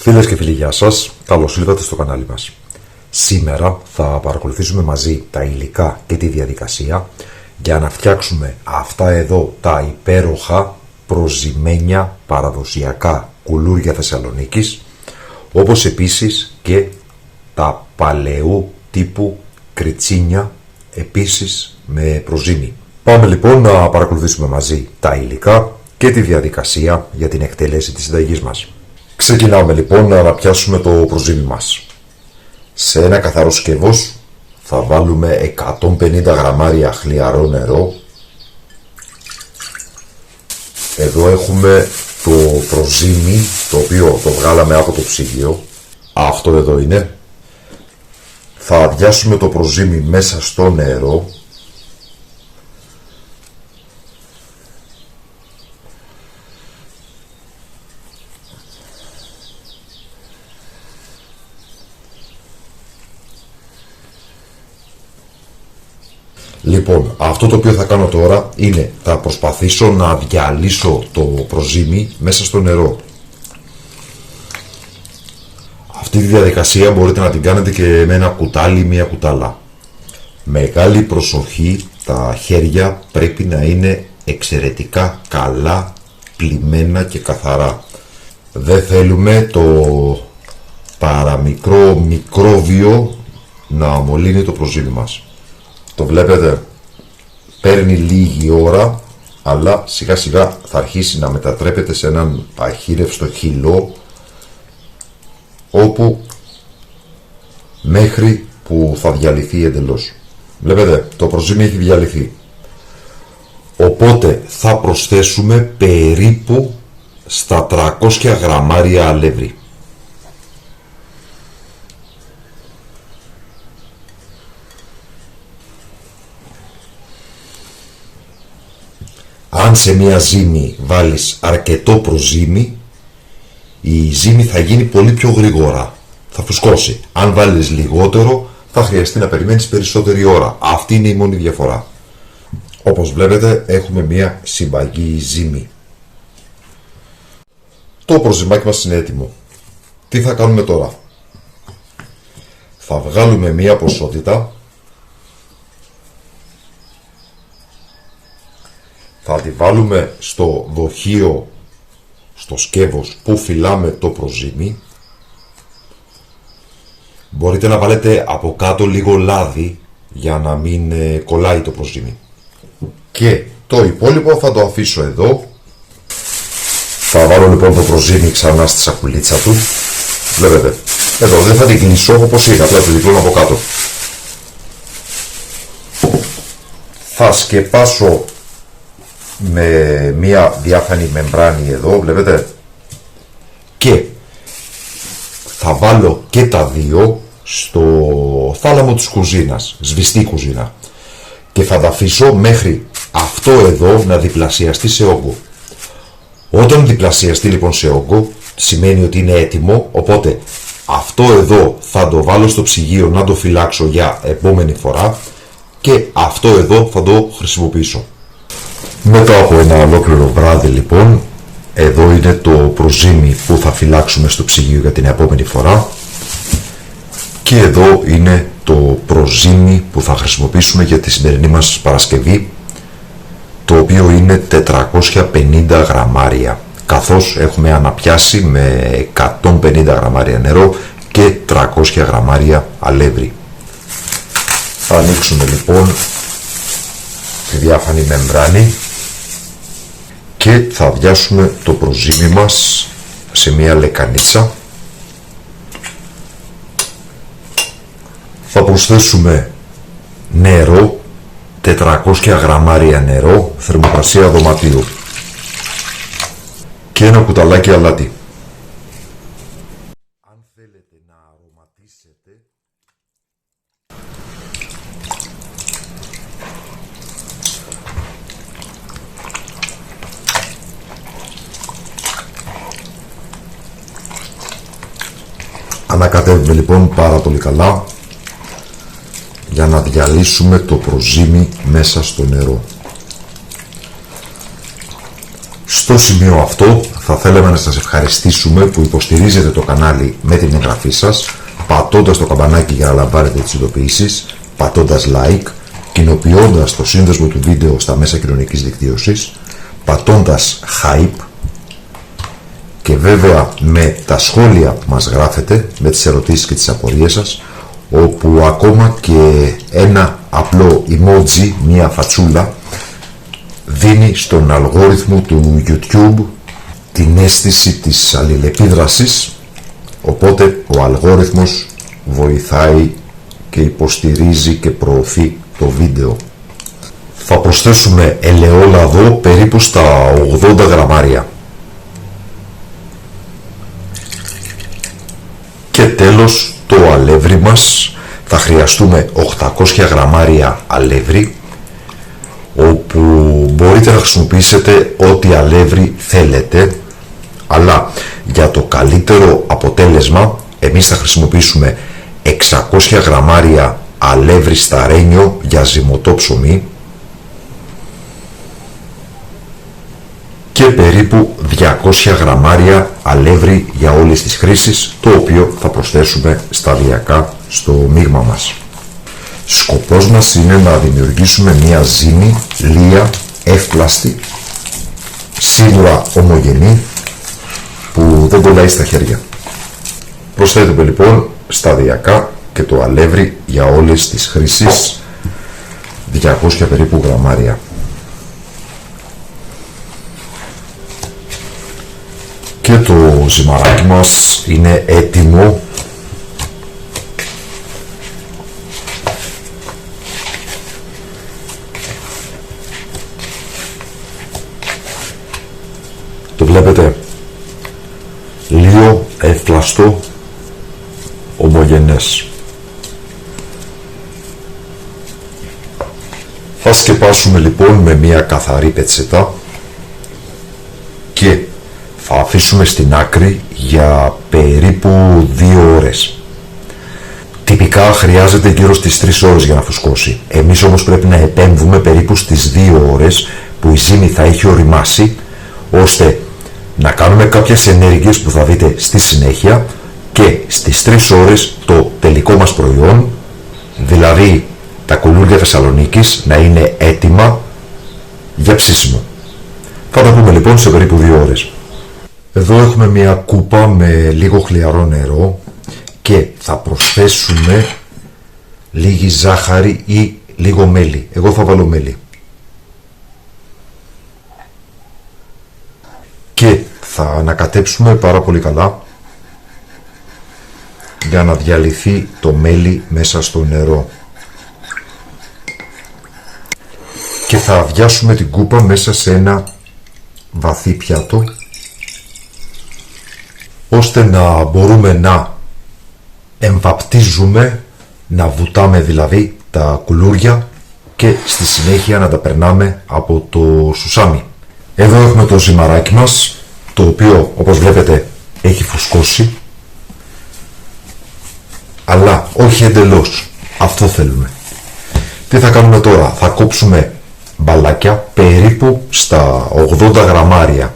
Φίλες και φίλοι, γεια σας. Καλώς ήρθατε στο κανάλι μας. Σήμερα θα παρακολουθήσουμε μαζί τα υλικά και τη διαδικασία για να φτιάξουμε αυτά εδώ τα υπέροχα προζυμένια παραδοσιακά κουλούρια Θεσσαλονίκης, όπως επίσης και τα παλαιού τύπου κριτσίνια, επίσης με προζύμι. Πάμε λοιπόν να παρακολουθήσουμε μαζί τα υλικά και τη διαδικασία για την εκτέλεση της συνταγής μας. Ξεκινάμε λοιπόν να πιάσουμε το προζύμι μας. Σε ένα καθαρό σκεύος θα βάλουμε 150 γραμμάρια χλιαρό νερό. Εδώ έχουμε το προζύμι, το οποίο το βγάλαμε από το ψυγείο. Αυτό εδώ είναι. Θα αδειάσουμε το προζύμι μέσα στο νερό. Λοιπόν, αυτό το οποίο θα κάνω τώρα είναι θα προσπαθήσω να διαλύσω το προζύμι μέσα στο νερό. Αυτή τη διαδικασία μπορείτε να την κάνετε και με ένα κουτάλι ή μια κουτάλα. Μεγάλη προσοχή, τα χέρια πρέπει να είναι εξαιρετικά καλά πλυμμένα και καθαρά. Δεν θέλουμε το παραμικρό μικρόβιο να μολύνει το προζύμι μας. Το βλέπετε, παίρνει λίγη ώρα, αλλά σιγά σιγά θα αρχίσει να μετατρέπεται σε έναν αχύρευστο χυλό, όπου μέχρι που θα διαλυθεί εντελώς. Βλέπετε, το προζύμι έχει διαλυθεί. Οπότε θα προσθέσουμε περίπου στα 300 γραμμάρια αλεύρι. Αν σε μια ζύμη βάλεις αρκετό προζύμι, η ζύμη θα γίνει πολύ πιο γρήγορα, θα φουσκώσει. Αν βάλεις λιγότερο, θα χρειαστεί να περιμένεις περισσότερη ώρα. Αυτή είναι η μόνη διαφορά. Όπως βλέπετε, έχουμε μια συμπαγή ζύμη. Το προζυμάκι μας είναι έτοιμο. Τι θα κάνουμε τώρα? Θα βγάλουμε μια ποσότητα, θα τη βάλουμε στο δοχείο, στο σκεύος που φυλάμε το προζύμι. Μπορείτε να βάλετε από κάτω λίγο λάδι για να μην κολλάει το προζύμι. Και το υπόλοιπο θα το αφήσω εδώ. Θα βάλω λοιπόν το προζύμι ξανά στη σακουλίτσα του. Βλέπετε, εδώ δεν θα την κλείσω όπως είναι, απλά το διπλώνω από κάτω. Θα σκεπάσω με μία διάφανη μεμβράνη εδώ, βλέπετε, και θα βάλω και τα δύο στο θάλαμο της κουζίνας, σβηστή κουζίνα, και θα τα αφήσω μέχρι αυτό εδώ να διπλασιαστεί σε όγκο. Όταν διπλασιαστεί λοιπόν σε όγκο, σημαίνει ότι είναι έτοιμο, οπότε αυτό εδώ θα το βάλω στο ψυγείο να το φυλάξω για επόμενη φορά, και αυτό εδώ θα το χρησιμοποιήσω. Μετά από ένα ολόκληρο βράδυ λοιπόν, εδώ είναι το προζύμι που θα φυλάξουμε στο ψυγείο για την επόμενη φορά, και εδώ είναι το προζύμι που θα χρησιμοποιήσουμε για τη σημερινή μας Παρασκευή, το οποίο είναι 450 γραμμάρια, καθώς έχουμε αναπιάσει με 150 γραμμάρια νερό και 300 γραμμάρια αλεύρι. Θα ανοίξουμε λοιπόν τη διάφανη μεμβράνη και θα αδειάσουμε το προζύμι μας σε μια λεκανίτσα. Θα προσθέσουμε νερό, 400 γραμμάρια νερό, θερμοκρασία δωματίου, και ένα κουταλάκι αλάτι. Αν θέλετε να αρωματίσετε, ανακατεύουμε λοιπόν πάρα πολύ καλά για να διαλύσουμε το προζύμι μέσα στο νερό. Στο σημείο αυτό θα θέλαμε να σας ευχαριστήσουμε που υποστηρίζετε το κανάλι με την εγγραφή σας, πατώντας το καμπανάκι για να λαμβάνετε τις ειδοποιήσεις, πατώντας like, κοινοποιώντας το σύνδεσμο του βίντεο στα μέσα κοινωνικής δικτύωσης, πατώντας hype και βέβαια με τα σχόλια που μας γράφετε, με τις ερωτήσεις και τις απορίες σας, όπου ακόμα και ένα απλό emoji, μία φατσούλα, δίνει στον αλγόριθμο του YouTube την αίσθηση της αλληλεπίδρασης, οπότε ο αλγόριθμος βοηθάει και υποστηρίζει και προωθεί το βίντεο. Θα προσθέσουμε ελαιόλαδο περίπου στα 80 γραμμάρια. Και τέλος το αλεύρι μας. Θα χρειαστούμε 800 γραμμάρια αλεύρι, όπου μπορείτε να χρησιμοποιήσετε ό,τι αλεύρι θέλετε, αλλά για το καλύτερο αποτέλεσμα εμείς θα χρησιμοποιήσουμε 600 γραμμάρια αλεύρι σταρένιο για ζυμωτό ψωμί και περίπου 200 γραμμάρια αλεύρι για όλες τις χρήσεις, το οποίο θα προσθέσουμε σταδιακά στο μείγμα μας. Σκοπός μας είναι να δημιουργήσουμε μια ζύμη λία, εύπλαστη, σίγουρα ομογενή, που δεν κολλάει στα χέρια. Προσθέτουμε λοιπόν σταδιακά και το αλεύρι για όλες τις χρήσεις, 200 περίπου γραμμάρια. Και το ζυμαράκι μας είναι έτοιμο το βλέπετε, λίγο ευπλαστό, ομογενές. Θα σκεπάσουμε λοιπόν με μια καθαρή πετσετά και θα αφήσουμε στην άκρη για περίπου 2 ώρες. Τυπικά χρειάζεται γύρω στις 3 ώρες για να φουσκώσει. Εμείς όμως πρέπει να επέμβουμε περίπου στις 2 ώρες που η ζύμη θα έχει ωριμάσει, ώστε να κάνουμε κάποιες ενέργειες που θα δείτε στη συνέχεια και στις 3 ώρες το τελικό μας προϊόν, δηλαδή τα κουλούρια Θεσσαλονίκης, να είναι έτοιμα για ψήσιμο. Θα τα πούμε λοιπόν σε περίπου 2 ώρες. Εδώ έχουμε μια κούπα με λίγο χλιαρό νερό και θα προσθέσουμε λίγη ζάχαρη ή λίγο μέλι. Εγώ θα βάλω μέλι. Και θα ανακατέψουμε πάρα πολύ καλά για να διαλυθεί το μέλι μέσα στο νερό. Και θα αδειάσουμε την κούπα μέσα σε ένα βαθύ πιάτο, ώστε να μπορούμε να εμβαπτίζουμε, να βουτάμε δηλαδή τα κουλούρια και στη συνέχεια να τα περνάμε από το σουσάμι. Εδώ έχουμε το ζυμαράκι μας, το οποίο όπως βλέπετε έχει φουσκώσει, αλλά όχι εντελώς. Αυτό θέλουμε. Τι θα κάνουμε τώρα? Θα κόψουμε μπαλάκια περίπου στα 80 γραμμάρια.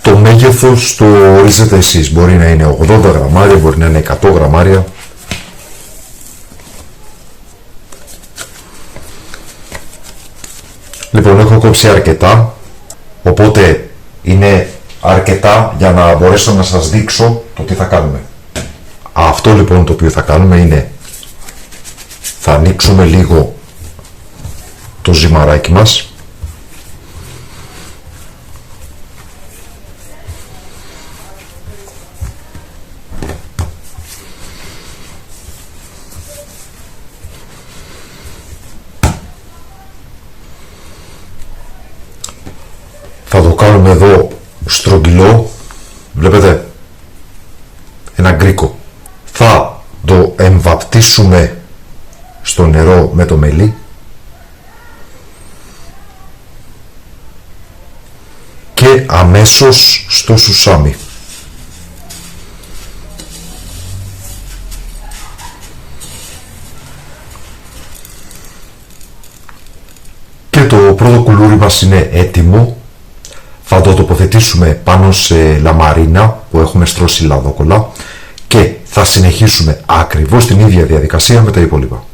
Το μέγεθος το ορίζετε εσείς. Μπορεί να είναι 80 γραμμάρια, μπορεί να είναι 100 γραμμάρια. Λοιπόν, έχω κόψει αρκετά, οπότε είναι αρκετά για να μπορέσω να σας δείξω το τι θα κάνουμε. Αυτό λοιπόν το οποίο θα κάνουμε είναι, θα ανοίξουμε λίγο το ζυμαράκι μας. Θα το κάνουμε εδώ στρογγυλό, βλέπετε, ένα γκρίκο. Θα το εμβαπτίσουμε στο νερό με το μελί. αμέσως στο σουσάμι. Και το πρώτο κουλούρι μας είναι έτοιμο. Θα το τοποθετήσουμε πάνω σε λαμαρίνα που έχουμε στρώσει λαδόκολλα και θα συνεχίσουμε ακριβώς την ίδια διαδικασία με τα υπόλοιπα.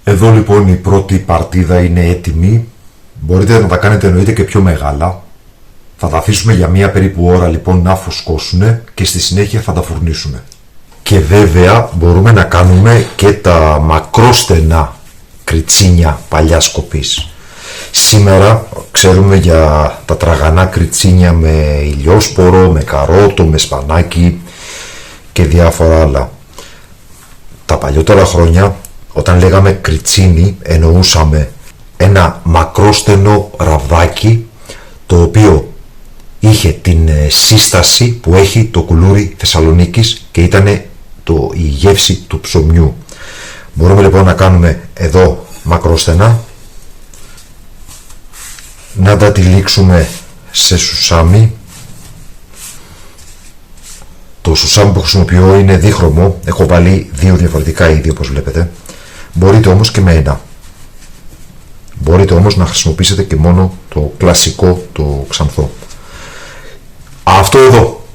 Εδώ λοιπόν η πρώτη παρτίδα είναι έτοιμη. Μπορείτε να τα κάνετε εννοείται και πιο μεγάλα. Θα τα αφήσουμε για μία περίπου ώρα λοιπόν να φουσκώσουν και στη συνέχεια θα τα φουρνίσουμε. Και βέβαια μπορούμε να κάνουμε και τα μακρόστενα κριτσίνια παλιάς κοπής. Σήμερα ξέρουμε για τα τραγανά κριτσίνια με ηλιόσπορο, με καρότο, με σπανάκι και διάφορα άλλα. Τα παλιότερα χρόνια όταν λέγαμε κριτσίνι εννοούσαμε ένα μακρόστενο ραβδάκι το οποίο είχε την σύσταση που έχει το κουλούρι Θεσσαλονίκης και ήταν η γεύση του ψωμιού. Μπορούμε λοιπόν να κάνουμε εδώ μακρόστενα, να τα τυλίξουμε σε σουσάμι. Το σουσάμι που χρησιμοποιώ είναι δίχρωμο, έχω βάλει δύο διαφορετικά είδη όπως βλέπετε. Μπορείτε όμως και με ένα. Μπορείτε όμως να χρησιμοποιήσετε και μόνο το κλασικό, το ξανθό. Αυτό εδώ.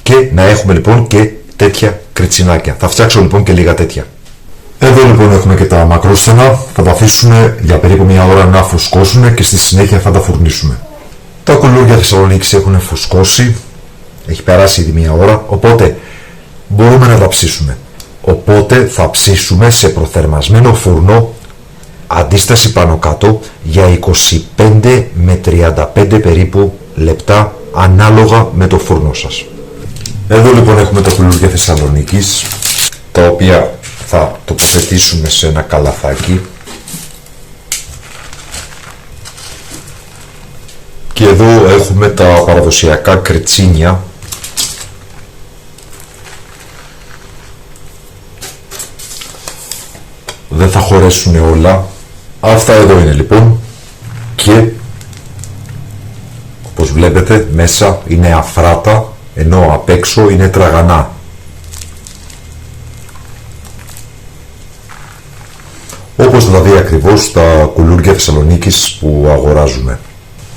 Και να έχουμε λοιπόν και τέτοια κριτσινάκια. Θα φτιάξω λοιπόν και λίγα τέτοια. Εδώ λοιπόν έχουμε και τα μακρόστενα. Θα τα αφήσουμε για περίπου μια ώρα να φουσκώσουν και στη συνέχεια θα τα φουρνίσουμε. Τα κουλούρια Θεσσαλονίκης έχουν φουσκώσει. Έχει περάσει ήδη μια ώρα. Οπότε μπορούμε να τα ψήσουμε. Οπότε θα ψήσουμε σε προθερμασμένο φούρνο αντίσταση πάνω κάτω για 25 με 35 περίπου λεπτά ανάλογα με το φούρνο σας. Εδώ λοιπόν έχουμε τα κουλούρια Θεσσαλονίκης τα οποία θα τοποθετήσουμε σε ένα καλαθάκι και εδώ έχουμε τα παραδοσιακά κριτσίνια δεν θα χωρέσουν όλα. Αυτά εδώ είναι λοιπόν και όπως βλέπετε μέσα είναι αφράτα ενώ απ' έξω είναι τραγανά. Όπως δηλαδή ακριβώς τα κουλούρια Θεσσαλονίκης που αγοράζουμε.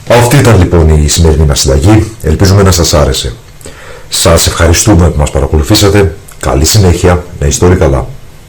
Αυτή ήταν λοιπόν η σημερινή μας συνταγή. Ελπίζουμε να σας άρεσε. Σας ευχαριστούμε που μας παρακολουθήσατε. Καλή συνέχεια. Να είστε όλοι καλά.